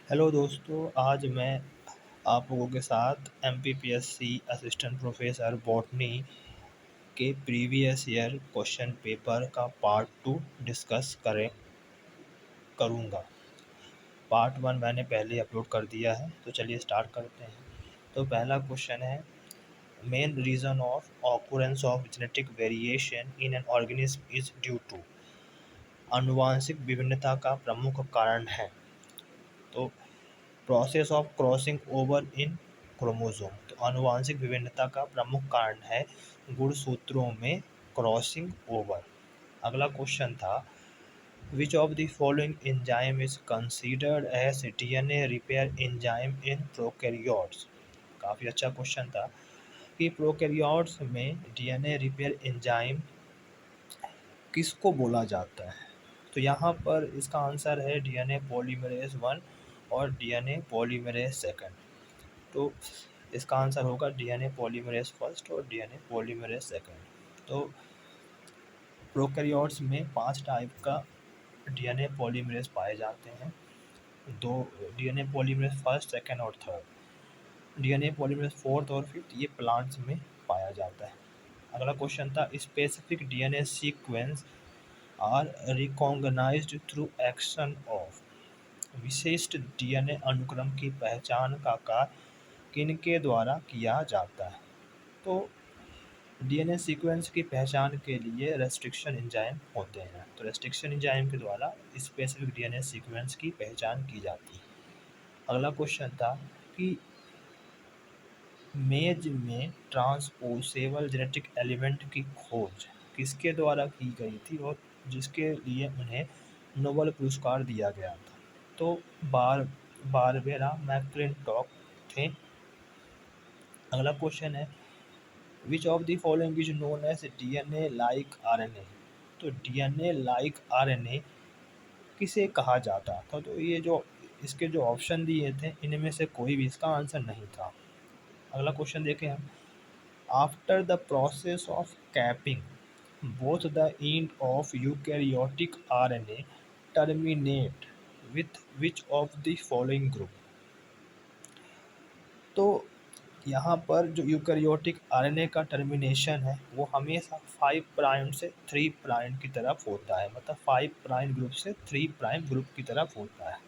Hello दोस्तों, आज मैं आप लोगों के साथ एमपीपीएससी असिस्टेंट प्रोफेसर बॉटनी के प्रीवियस ईयर क्वेश्चन पेपर का पार्ट 2 डिस्कस करूँगा। पार्ट 1 मैंने पहले अपलोड कर दिया है, तो चलिए स्टार्ट करते हैं। तो पहला क्वेश्चन है, main reason of occurrence of genetic variation in an organism is due to. आनुवांशिक विभिन्नता का प्रमुख कारण है तो process of crossing over in chromosome. तो आनुवांशिक विभिन्नता का प्रमुख कारण है गुणसूत्रों में क्रॉसिंग ओवर। अगला क्वेश्चन था, which of the following enzyme is considered as DNA repair enzyme in prokaryotes. काफ़ी अच्छा क्वेश्चन था कि प्रोकैरियोट्स में डीएनए रिपेयर एंजाइम किसको बोला जाता है। तो यहाँ पर इसका आंसर है डीएनए पॉलीमरेज 1 और डीएनए पॉलीमरेज 2। तो इसका आंसर होगा डीएनए पॉलीमरेज फर्स्ट और डीएनए पॉलीमरेज 2। तो प्रोकैरियोट्स में 5 टाइप का डीएनए पॉलीमरेज पाए जाते हैं। दो डीएनए पॉलीमरेज फर्स्ट, सेकंड और थर्ड। डीएनए पॉलीमरेज फोर्थ और फिफ्थ ये प्लांट्स में पाया जाता है। अगला क्वेश्चन था, specific DNA sequence are recognized through action of. विशिष्ट डीएनए अनुक्रम की पहचान का कार्य किनके द्वारा किया जाता है। तो डीएनए सीक्वेंस की पहचान के लिए रेस्ट्रिक्शन एंजाइम होते हैं। तो रेस्ट्रिक्शन एंजाइम के द्वारा स्पेसिफिक डीएनए सीक्वेंस की पहचान की जाती है। अगला क्वेश्चन था कि मेज में ट्रांसपोसेबल जेनेटिक एलिमेंट की खोज किसके द्वारा की गई थी और जिसके लिए उन्हें नोबेल पुरस्कार दिया गया था। तो बारबेरा मैक्लिंटॉक थे। अगला क्वेश्चन है, which of the following is known as DNA like RNA. तो डीएनए लाइक आरएनए किसे कहा जाता था। तो ये जो इसके जो ऑप्शन दिए थे इनमें से कोई भी इसका आंसर नहीं था। अगला क्वेश्चन देखें हम, after the process of capping both the end of eukaryotic RNA terminate with which of the following group. तो यहाँ पर जो यूकैरियोटिक आरएनए का टर्मिनेशन है वो हमेशा 5 प्राइम से 3 प्राइम की तरफ होता है, मतलब 5 प्राइम ग्रुप से 3 प्राइम ग्रुप की तरफ होता है।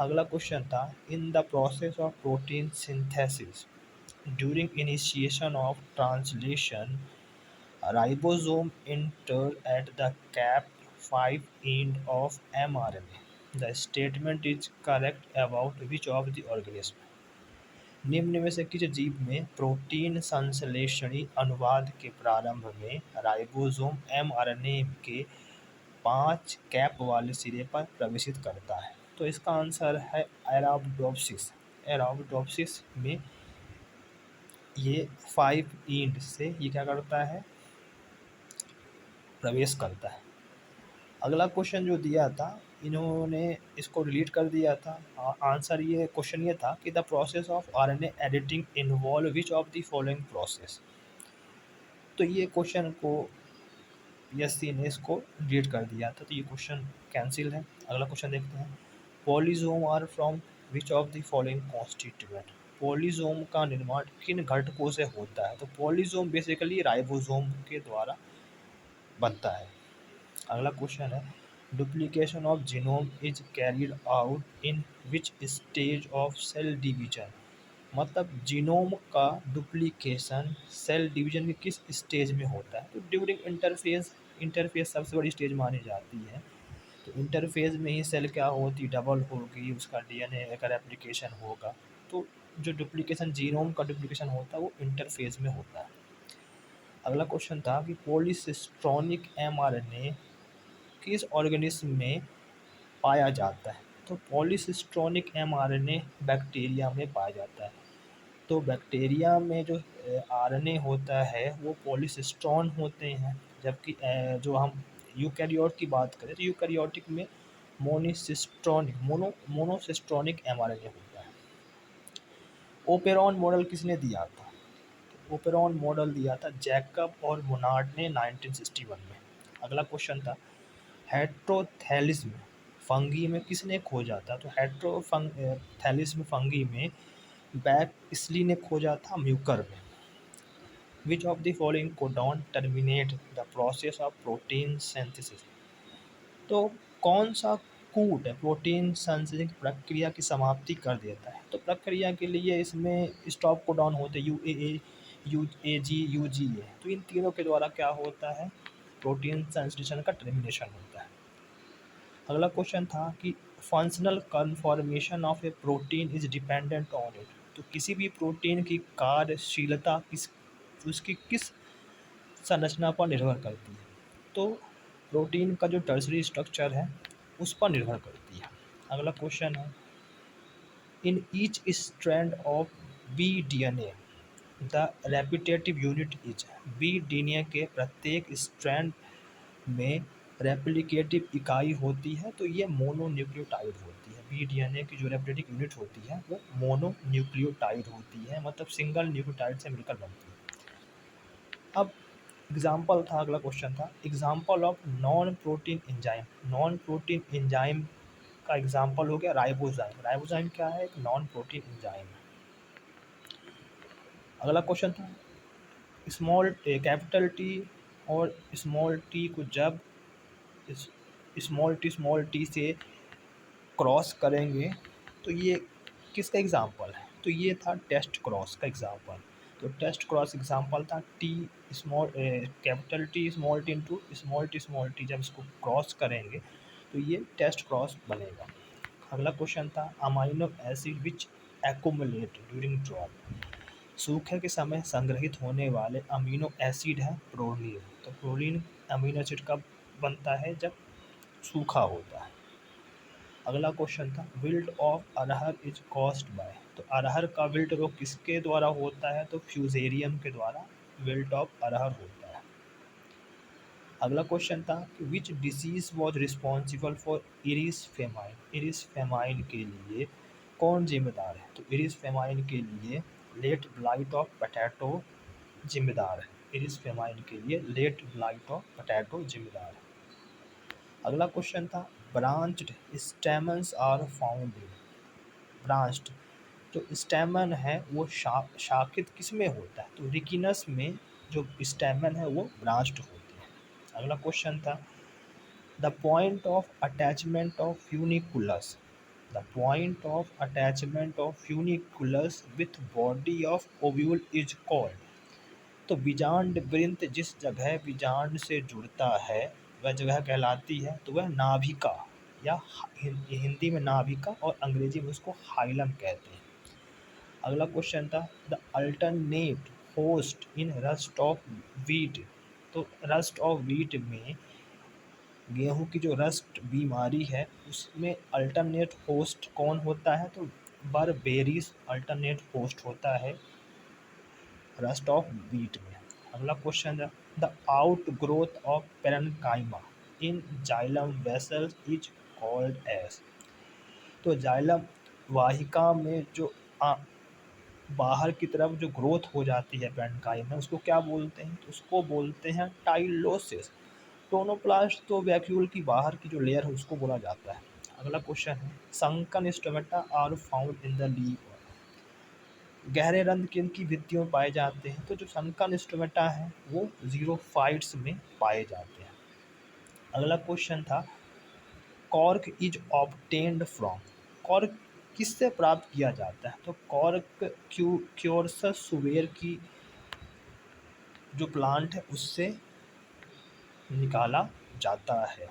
अगला क्वेश्चन था, in the process of protein synthesis during initiation of translation ribosome inter at the cap 5 end of mRNA। The statement is correct about which of the organism. निम्न में से किस जीव में प्रोटीन संश्लेषणी अनुवाद के प्रारंभ में राइबोसोम mRNA के 5 कैप वाले सिरे पर प्रवेशित करता है। तो इसका आंसर है एराब्डोप्सिस। एराब्डोप्सिस में ये 5 एंड से ये क्या करता है, प्रवेश करता है। अगला क्वेश्चन जो दिया था इन्होंने इसको डिलीट कर दिया था। आंसर ये क्वेश्चन ये था कि the process of RNA editing involve which of the following process. तो ये क्वेश्चन को पीएससी ने इसको डिलीट कर दिया था, तो ये क्वेश्चन कैंसिल है। अगला क्वेश्चन देखते हैं, polysome are from which of the following constituent. Polysome का निर्माण किन घटकों से होता है। तो पॉलीजोम बेसिकली राइबोसोम के द्वारा बनता है। अगला क्वेश्चन है, duplication of genome is carried out in which stage of cell division. मतलब जीनोम का डुप्लीकेशन सेल डिवीजन के किस स्टेज में होता है। तो ड्यूरिंग इंटरफेज। इंटरफेज सबसे बड़ी स्टेज मानी जाती है। तो इंटरफेज में ही सेल क्या होती, डबल होगी, उसका डीएनए का रेप्लिकेशन होगा। तो जो डुप्लीकेशन जीनोम का डुप्लीकेशन होता है वो इंटरफेज में होता है। अगला क्वेश्चन था कि पॉलीसिस्ट्रॉनिक एमआरएनए किस ऑर्गेनिज्म में पाया जाता है। तो पॉलीसिस्ट्रॉनिक एमआरएनए बैक्टीरिया में पाया जाता है। तो बैक्टीरिया में जो आरएनए होता है वो पॉलीसिस्ट्रॉन होते हैं, जबकि जो हम यूकैरियोट की बात करें तो यूकैरियोटिक में मोनोसिस्ट्रॉनिक एमआरएनए होता है। ओपेरॉन मॉडल किसने दिया था। तो ओपेरॉन मॉडल दिया था जैकब और मोनार्ड ने 1961 में। अगला क्वेश्चन था, हेट्रोथैलिज्म फंगी में किसने खोजा था? तो थैलिस्म फंगी में बैक्सली ने खोजा था म्यूकर में। विच of the following codon terminate the process of protein synthesis? तो कौन सा कूट है प्रोटीन संश्लेषण की प्रक्रिया की समाप्ति कर देता है? तो प्रक्रिया के लिए इसमें स्टॉप कोडॉन होते हैं UAA, UAG, UGA। तो इन तीनों के द्वारा क्या होता है? प्रोटीन संश्लेषण का टर्मिनेशन होता है। अगला क्वेश्चन था कि functional conformation of A protein is dependent on it. तो किसी भी प्रोटीन की कार्यशीलता उसकी किस संरचना पर निर्भर करती है? तो प्रोटीन का जो टर्सरी स्ट्रक्चर है उस पर निर्भर करती है। अगला क्वेश्चन है, in each strand of B DNA the repetitive unit is. B DNA के प्रत्येक स्ट्रैंड में रेप्लिकेटिव इकाई होती है, तो ये मोनोन्यूक्लियोटाइड होती है। बी डीएनए की जो रेप्लिकेटिव यूनिट होती है वो मोनोन्यूक्लियोटाइड होती है, मतलब सिंगल न्यूक्लियोटाइड से मिलकर बनती है। अब एग्जाम्पल था, अगला क्वेश्चन था, example of non protein enzyme. Non protein enzyme का एग्जाम्पल हो गया राइबोजाइम। राइबोजाइम क्या है? एक नॉन प्रोटीन एंजाइम है। अगला क्वेश्चन था, कैपिटल टी और स्मॉल टी को जब स्मॉल टी से क्रॉस करेंगे तो ये किसका एग्जाम्पल है? तो ये था टेस्ट क्रॉस का एग्जाम्पल। तो टेस्ट क्रॉस एग्जाम्पल था capital T small T into small T जब इसको क्रॉस करेंगे तो ये टेस्ट क्रॉस बनेगा। अगला क्वेश्चन था, amino acid which accumulate during drop. सूखे के समय संग्रहित होने वाले अमीनो एसिड है प्रोलीन। तो प्रोलीन अमीनो एसिड कब बनता है? जब सूखा होता है। अगला क्वेश्चन था, wilt of arhar is caused by. तो अरहर का विल्ट रोग किसके द्वारा होता है? तो फ्यूजेरियम के द्वारा विल्ट ऑफ अरहर होता है। अगला क्वेश्चन था, which disease was responsible for iris famine. Iris famine के लिए कौन जिम्मेदार है? तो इरिस फेमाइन के लिए लेट ब्लाइट ऑफ पोटैटो जिम्मेदार है। इरिस फेमाइन के लिए लेट ब्लाइट ऑफ पोटैटो जिम्मेदार है। अगला क्वेश्चन था, branched stamens are found in. Branched जो स्टेमन है वो शाखित किस में होता है? तो रिकिनस में जो स्टेमन है वो ब्रांच्ड होते हैं। अगला क्वेश्चन था, the point of attachment of funiculus. The point of attachment of funiculus with body of ovule is called. तो बीजांड वृंत जिस जगह बीजांड से जुड़ता है वह जगह कहलाती है, तो वह नाभिका या हिंदी में नाभिका और अंग्रेजी में उसको हाइलम कहते हैं। अगला क्वेश्चन था, the alternate host in rust of wheat. तो रस्ट ऑफ वीट में गेहूं की जो रस्ट बीमारी है उसमें अल्टरनेट होस्ट कौन होता है? तो बरबेरीज अल्टरनेट होस्ट होता है रस्ट ऑफ वीट में। अगला क्वेश्चन है, the outgrowth of parenchyma in xylem vessels is called as. तो जाइलम वाहिका में जो बाहर की तरफ जो ग्रोथ हो जाती है पेरेन्काइमा में उसको क्या बोलते हैं? तो उसको बोलते हैं टाइलोसिस। टोनोप्लास्ट तो वैक्यूल की बाहर की जो लेयर है उसको बोला जाता है। अगला क्वेश्चन है, sunken stomata are found in the leaf. गहरे रंध्र किनकी भित्तियों में पाए जाते हैं? तो जो संकन स्टोमेटा है वो ज़ीरोफाइट्स में पाए जाते हैं। अगला क्वेश्चन था, cork is obtained from. Cork किससे प्राप्त किया जाता है? तो कॉर्क क्योर्सस सुवेर की जो प्लांट है उससे निकाला जाता है।